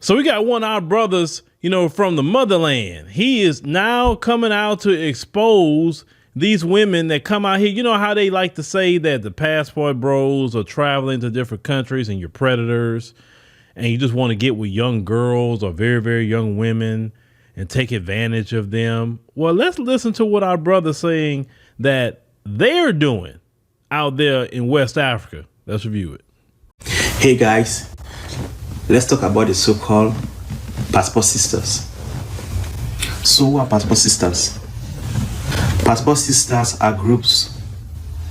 So we got one of our brothers, from the motherland. He is now coming out to expose these women that come out here. You know how they like to say that the passport bros are traveling to different countries and you're predators and you just want to get with young girls or very, very young women and take advantage of them. Well, let's listen to what our brother's saying that they're doing out there in West Africa. Let's review it. Hey guys, let's talk about the so-called passport sisters. So who are passport sisters? Passport sisters are groups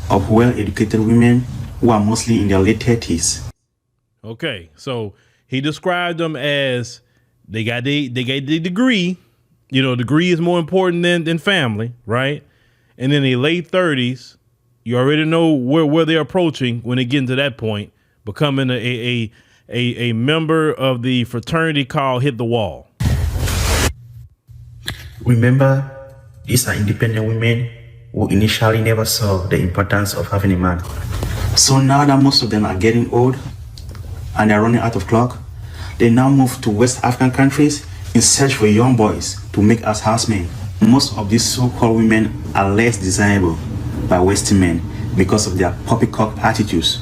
of well-educated women who are mostly in their late 30s. Okay, so he described them as they got the degree. Degree is more important than family, right? And in the late 30s, you already know where they're approaching when they get into that point, becoming a member of the fraternity called Hit the Wall. Remember, these are independent women who initially never saw the importance of having a man. So now that most of them are getting old and they're running out of clock, they now move to West African countries in search for young boys to make as housemen. Most of these so-called women are less desirable by Western men because of their poppycock attitudes.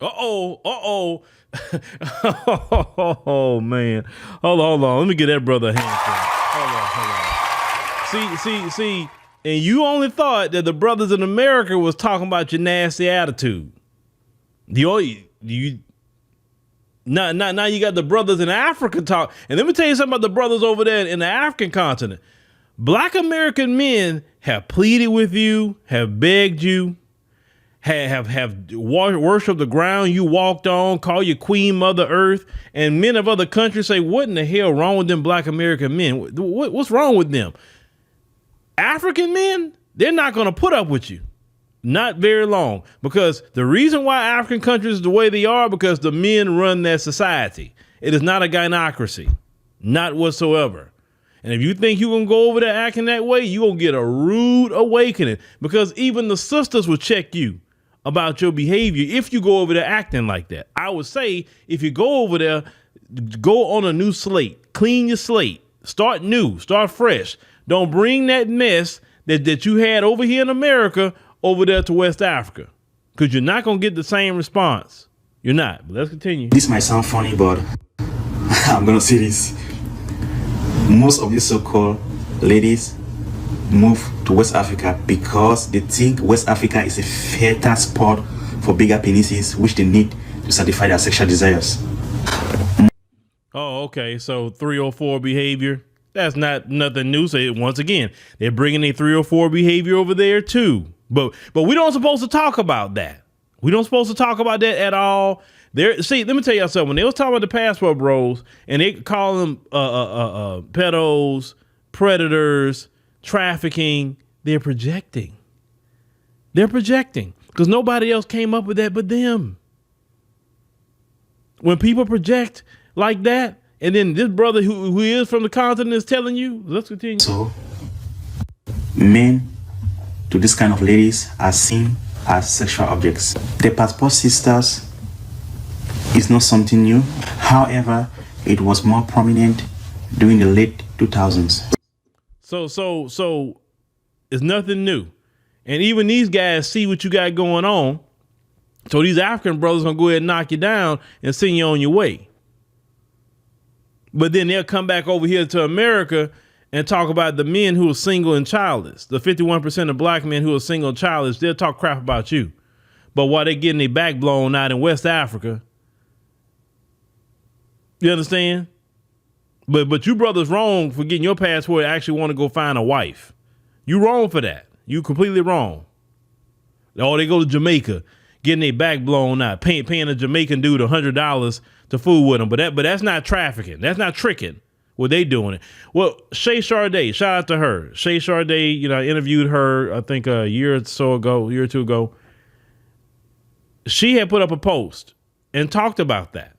Oh, man. Hold on. Let me get that brother a hand clap. Hold on. See, and you only thought that the brothers in America was talking about your nasty attitude. Now you got the brothers in Africa talk. And let me tell you something about the brothers over there in the African continent. Black American men have pleaded with you, have begged you, have worshipped the ground you walked on, call you Queen Mother Earth, and men of other countries say, what in the hell wrong with them Black American men? What's wrong with them? African men, they're not going to put up with you. Not very long, because the reason why African countries are the way they are, because the men run their society. It is not a gynocracy, not whatsoever. And if you think you're going to go over there acting that way, you're going to get a rude awakening, because even the sisters will check you about your behavior if you go over there acting like that. I would say if you go over there, go on a new slate, clean your slate, start new, start fresh. Don't bring that mess that you had over here in America over there to West Africa, because you're not going to get the same response. You're not. But let's continue. This might sound funny, but I'm going to say this. Most of these so-called ladies move to West Africa because they think West Africa is a fertile spot for bigger penises, which they need to satisfy their sexual desires. Oh, okay. So 304 behavior. That's not nothing new. So once again, they're bringing a 304 behavior over there too. But we don't supposed to talk about that. We don't supposed to talk about that at all. See, let me tell y'all something. When they was talking about the passport bros and they call them pedos, predators, trafficking, they're projecting. They're projecting because nobody else came up with that but them. When people project like that, and then this brother who is from the continent is telling you, let's continue. So, men to this kind of ladies are seen as sexual objects. The passport sisters is not something new. However, it was more prominent during the late 2000s. So it's nothing new. And even these guys see what you got going on. So these African brothers gonna go ahead and knock you down and send you on your way. But then they'll come back over here to America and talk about the men who are single and childless. The 51% of black men who are single and childless, they'll talk crap about you. But while they're getting their back blown out in West Africa, you understand? But you brothers wrong for getting your passport and actually want to go find a wife. You wrong for that. You completely wrong. Or they go to Jamaica, getting their back blown out, paying a Jamaican dude $100 to fool with them. But that's not trafficking. That's not tricking. What they doing it. Well, Shay Sade, shout out to her. Shay Sade, I interviewed her, I think a year or two ago. She had put up a post and talked about that.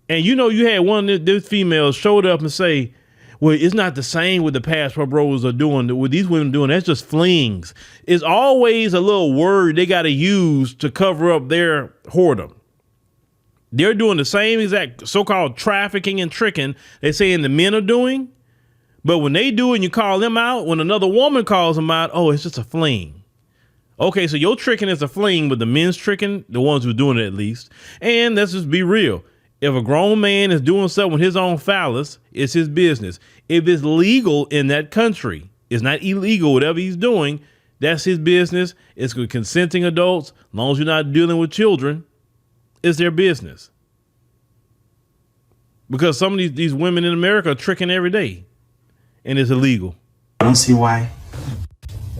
And you had one of these females showed up and say, well, it's not the same what the passport bros are doing, what these women doing. That's just flings. It's always a little word they got to use to cover up their whoredom. They're doing the same exact so-called trafficking and tricking they're saying the men are doing. But when they do it and you call them out, when another woman calls them out, oh, it's just a fling. Okay, so your tricking is a fling, but the men's tricking, the ones who are doing it at least. And let's just be real. If a grown man is doing something with his own phallus, it's his business. If it's legal in that country, it's not illegal, whatever he's doing, that's his business. It's with consenting adults. As long as you're not dealing with children, it's their business. Because some of these women in America are tricking every day, and it's illegal. I don't see why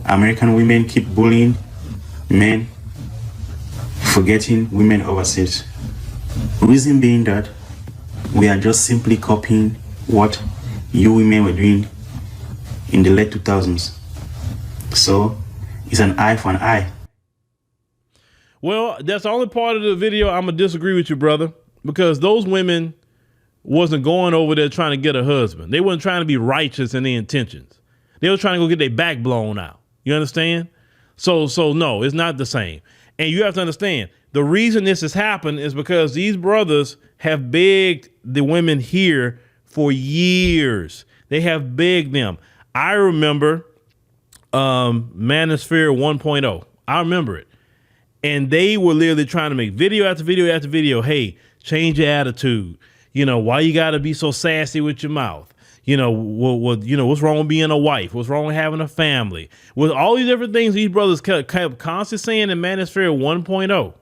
American women keep bullying men, forgetting women overseas. Reason being that we are just simply copying what you women were doing in the late 2000s. So it's an eye for an eye. Well, that's the only part of the video I'm going to disagree with you, brother, because those women wasn't going over there trying to get a husband. They wasn't trying to be righteous in their intentions. They were trying to go get their back blown out. You understand? So no, it's not the same. And you have to understand, the reason this has happened is because these brothers have begged the women here for years. They have begged them. I remember Manosphere 1.0. I remember it. And they were literally trying to make video after video after video. Hey, change your attitude. You know, why you got to be so sassy with your mouth? You know, what's wrong with being a wife? What's wrong with having a family? With all these different things these brothers kept constantly saying in Manosphere 1.0.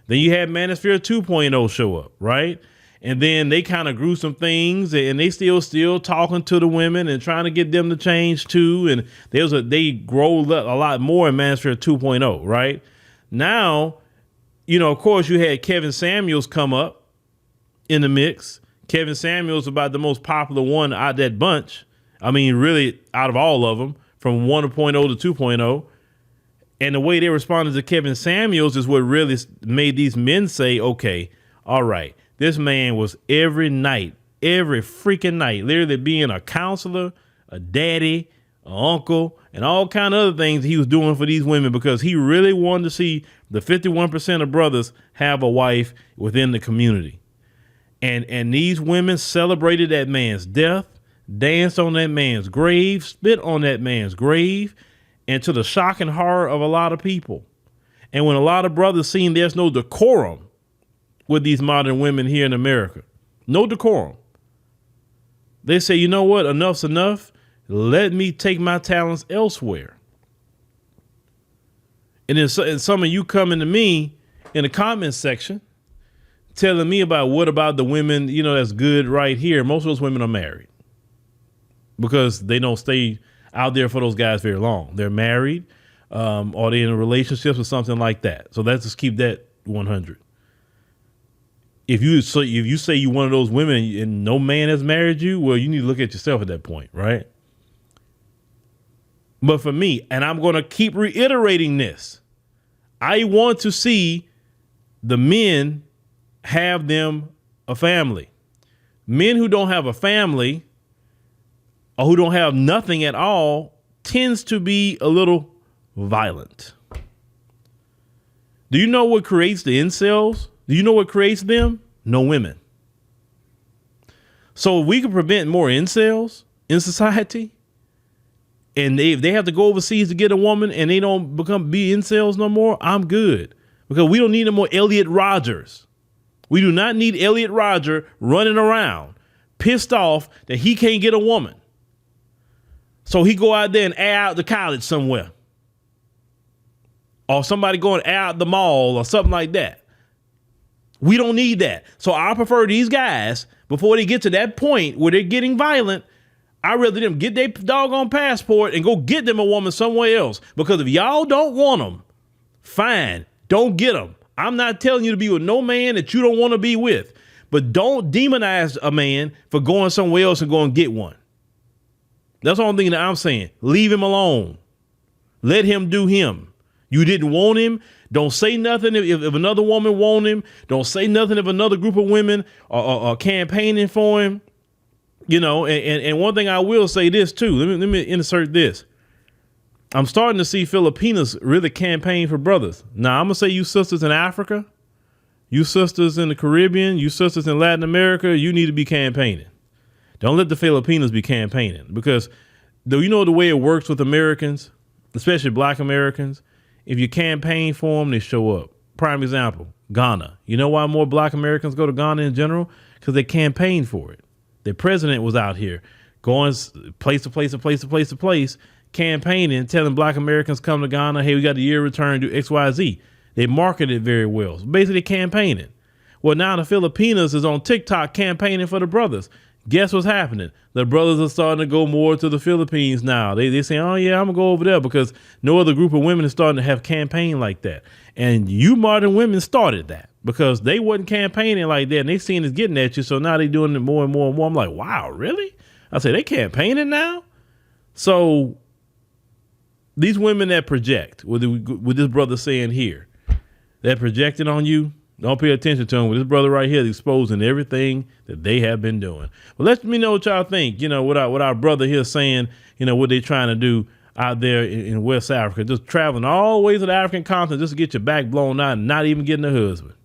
Then you had Manosphere 2.0 show up, right? And then they kind of grew some things, and they still talking to the women and trying to get them to change too. And they grow a lot more in Manosphere 2.0, right? Now, you know, of course, you had Kevin Samuels come up in the mix. Kevin Samuels about the most popular one out of that bunch. I mean, really, out of all of them, from 1.0 to 2.0. And the way they responded to Kevin Samuels is what really made these men say, okay, all right, this man was every freaking night, literally being a counselor, a daddy, an uncle, and all kind of other things he was doing for these women because he really wanted to see the 51% of brothers have a wife within the community. And these women celebrated that man's death, danced on that man's grave, spit on that man's grave, and to the shock and horror of a lot of people. And when a lot of brothers seen there's no decorum with these modern women here in America, no decorum, they say, you know what, enough's enough. Let me take my talents elsewhere. And then some of you coming to me in the comments section telling me about what about the women, you know, that's good right here. Most of those women are married because they don't stay out there for those guys very long. They're married or they're in relationships or something like that. So let's just keep that 100. If you say you're one of those women and no man has married you, well, you need to look at yourself at that point, right? But for me, and I'm going to keep reiterating this, I want to see the men have them a family. Men who don't have a family or who don't have nothing at all tends to be a little violent. Do you know what creates the incels? Do you know what creates them? No women. So if we can prevent more incels in society, and if they have to go overseas to get a woman and they don't be incels no more, I'm good. Because we don't need no more Elliot Rodgers. We do not need Elliot Rodger running around pissed off that he can't get a woman. So he go out there and air out the college somewhere. Or somebody going out the mall or something like that. We don't need that. So I prefer these guys, before they get to that point where they're getting violent, I'd rather them get their doggone passport and go get them a woman somewhere else. Because if y'all don't want them, fine, don't get them. I'm not telling you to be with no man that you don't want to be with. But don't demonize a man for going somewhere else and going to get one. That's the only thing that I'm saying. Leave him alone. Let him do him. You didn't want him. Don't say nothing if another woman want him. Don't say nothing if another group of women are campaigning for him. You know, and one thing I will say this too. Let me insert this. I'm starting to see Filipinas really campaign for brothers. Now I'm gonna say you sisters in Africa, You sisters in the Caribbean, you sisters in Latin America, you need to be campaigning. Don't let the Filipinos be campaigning, because though you know the way it works with Americans, especially black Americans, if you campaign for them, they show up. Prime example, Ghana. You know why more black Americans go to Ghana in general? Because they campaigned for it. Their president was out here going place to place to place to place to place, campaigning, telling black Americans come to Ghana, hey, we got a year return, do X, Y, Z. They marketed it very well. So basically campaigning. Well, now the Filipinos is on TikTok campaigning for the brothers. Guess what's happening? The brothers are starting to go more to the Philippines now. They say, oh yeah, I'm gonna go over there, because no other group of women is starting to have campaign like that. And you modern women started that, because they wasn't campaigning like that, and they seen it getting at you. So now they doing it more and more and more. I'm like, wow, really? I say they campaigning now. So these women that project, what this brother saying here, that projecting on you, don't pay attention to them. With this brother right here exposing everything that they have been doing. Well, let me know what y'all think. You know, what our brother here saying, you know, what they trying to do out there in West Africa, just traveling all the way to the African continent just to get your back blown out and not even getting a husband.